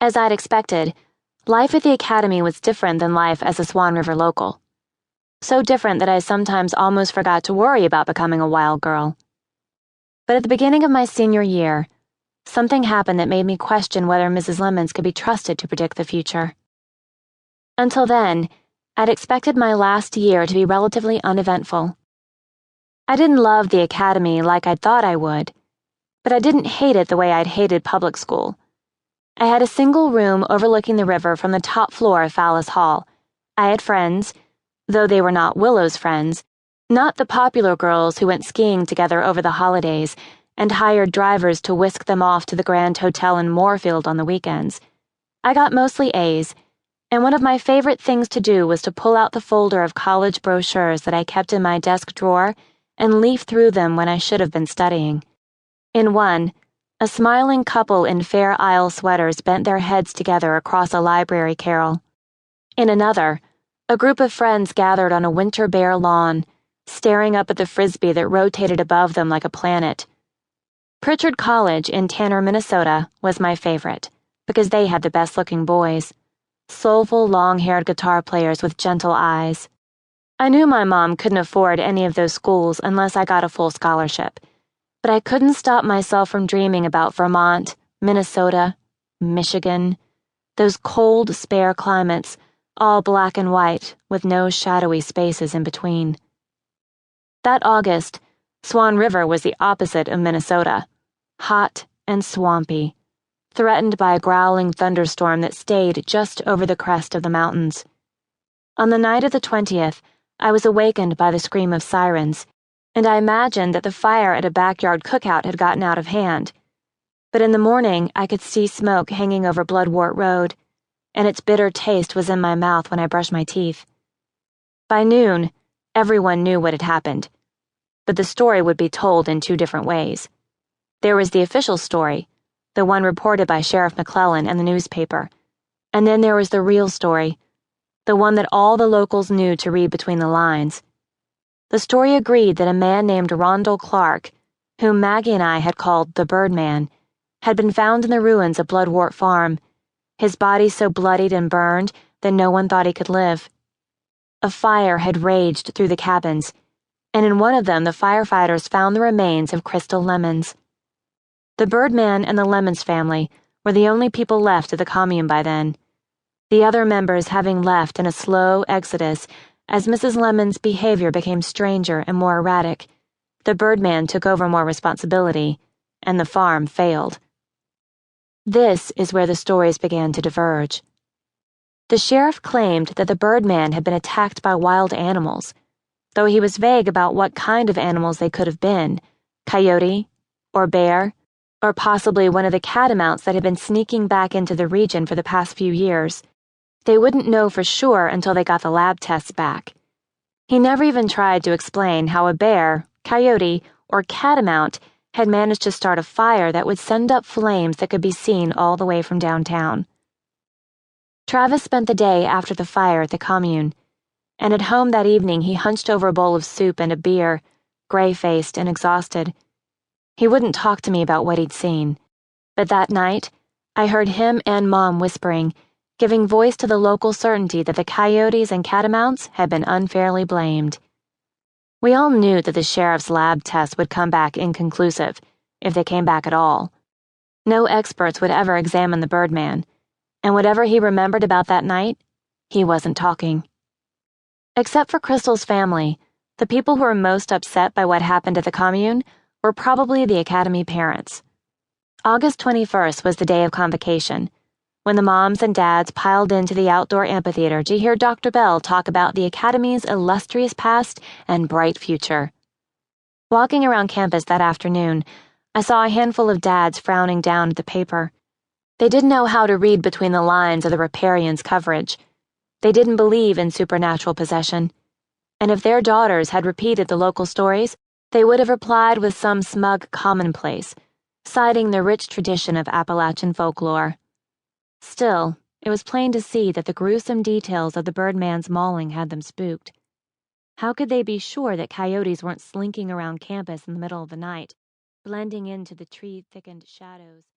As I'd expected, life at the academy was different than life as a Swan River local. So different that I sometimes almost forgot to worry about becoming a wild girl. But at the beginning of my senior year, something happened that made me question whether Mrs. Lemons could be trusted to predict the future. Until then, I'd expected my last year to be relatively uneventful. I didn't love the academy like I'd thought I would, but I didn't hate it the way I'd hated public school. I had a single room overlooking the river from the top floor of Fallis Hall. I had friends, though they were not Willow's friends, not the popular girls who went skiing together over the holidays and hired drivers to whisk them off to the Grand Hotel in Moorfield on the weekends. I got mostly A's, and one of my favorite things to do was to pull out the folder of college brochures that I kept in my desk drawer and leaf through them when I should have been studying. In one, a smiling couple in Fair Isle sweaters bent their heads together across a library carrel. In another, a group of friends gathered on a winter bare lawn, staring up at the frisbee that rotated above them like a planet. Pritchard College in Tanner, Minnesota, was my favorite, because they had the best-looking boys. Soulful, long-haired guitar players with gentle eyes. I knew my mom couldn't afford any of those schools unless I got a full scholarship, but I couldn't stop myself from dreaming about Vermont, Minnesota, Michigan, those cold, spare climates, all black and white, with no shadowy spaces in between. That August, Swan River was the opposite of Minnesota, hot and swampy, threatened by a growling thunderstorm that stayed just over the crest of the mountains. On the night of the 20th, I was awakened by the scream of sirens, and I imagined that the fire at a backyard cookout had gotten out of hand. But in the morning, I could see smoke hanging over Bloodwort Road, and its bitter taste was in my mouth when I brushed my teeth. By noon, everyone knew what had happened, but the story would be told in two different ways. There was the official story, the one reported by Sheriff McClellan and the newspaper, and then there was the real story, the one that all the locals knew to read between the lines. The story agreed that a man named Rondell Clark, whom Maggie and I had called the Birdman, had been found in the ruins of Bloodwort Farm, his body so bloodied and burned that no one thought he could live. A fire had raged through the cabins, and in one of them the firefighters found the remains of Crystal Lemons. The Birdman and the Lemons family were the only people left at the commune by then, the other members having left in a slow exodus as Mrs. Lemons' behavior became stranger and more erratic. The Birdman took over more responsibility, and the farm failed. This is where the stories began to diverge. The sheriff claimed that the Birdman had been attacked by wild animals, though he was vague about what kind of animals they could have been, coyote, or bear, or possibly one of the catamounts that had been sneaking back into the region for the past few years. They wouldn't know for sure until they got the lab tests back. He never even tried to explain how a bear, coyote, or catamount had managed to start a fire that would send up flames that could be seen all the way from downtown. Travis spent the day after the fire at the commune, and at home that evening he hunched over a bowl of soup and a beer, gray-faced and exhausted. He wouldn't talk to me about what he'd seen, but that night, I heard him and Mom whispering, giving voice to the local certainty that the coyotes and catamounts had been unfairly blamed. We all knew that the sheriff's lab tests would come back inconclusive, if they came back at all. No experts would ever examine the Birdman, and whatever he remembered about that night, he wasn't talking. Except for Crystal's family, the people who were most upset by what happened at the commune were probably the academy parents. August 21st was the day of convocation, when the moms and dads piled into the outdoor amphitheater to hear Dr. Bell talk about the academy's illustrious past and bright future. Walking around campus that afternoon, I saw a handful of dads frowning down at the paper. They didn't know how to read between the lines of the riparians' coverage. They didn't believe in supernatural possession. And if their daughters had repeated the local stories, they would have replied with some smug commonplace, citing the rich tradition of Appalachian folklore. Still, it was plain to see that the gruesome details of the Birdman's mauling had them spooked. How could they be sure that coyotes weren't slinking around campus in the middle of the night, blending into the tree-thickened shadows?